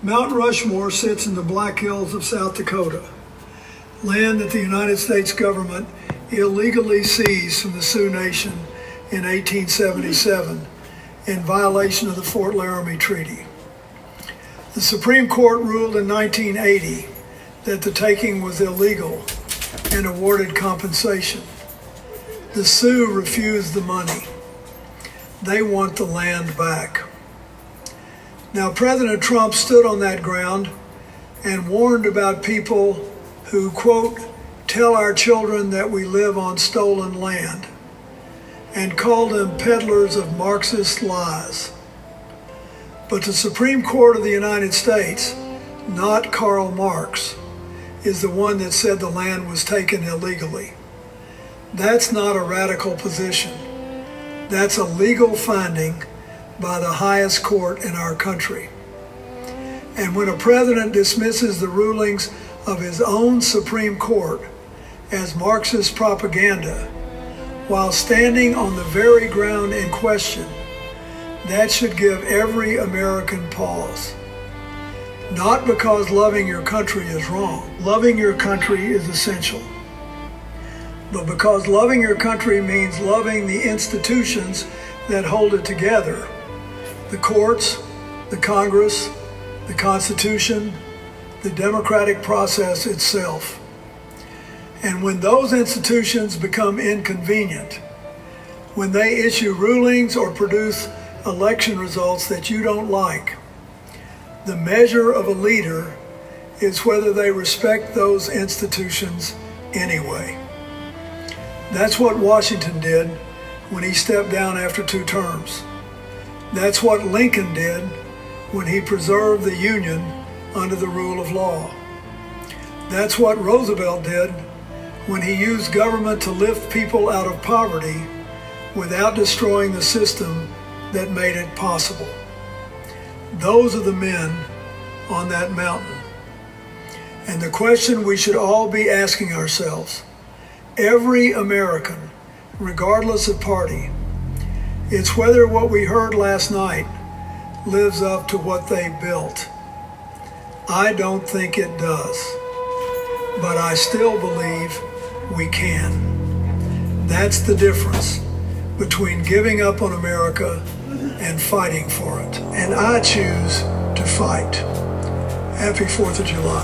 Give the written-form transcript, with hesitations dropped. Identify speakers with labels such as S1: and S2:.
S1: Mount Rushmore sits in the Black Hills of South Dakota, land that the United States government illegally seized from the Sioux Nation in 1877 in violation of the Fort Laramie Treaty. The Supreme Court ruled in 1980 that the taking was illegal and awarded compensation. The Sioux refused the money. They want the land back. Now, President Trump stood on that ground and warned about people who, quote, tell our children that we live on stolen land, and called them peddlers of Marxist lies. But the Supreme Court of the United States, not Karl Marx, is the one that said the land was taken illegally. That's not a radical position. That's a legal finding by the highest court in our country. And when a president dismisses the rulings of his own Supreme Court as Marxist propaganda while standing on the very ground in question, that should give every American pause. Not because loving your country is wrong. Loving your country is essential. But because loving your country means loving the institutions that hold it together, the courts, the Congress, the Constitution, the democratic process itself. And when those institutions become inconvenient, when they issue rulings or produce election results that you don't like, the measure of a leader is whether they respect those institutions anyway. That's what Washington did when he stepped down after 2 terms. That's what Lincoln did when he preserved the Union under the rule of law. That's what Roosevelt did when he used government to lift people out of poverty without destroying the system that made it possible. Those are the men on that mountain. And the question we should all be asking ourselves, every American, regardless of party, it's whether what we heard last night lives up to what they built. I don't think it does, but I still believe we can. That's the difference between giving up on America and fighting for it. And I choose to fight. Happy 4th of July.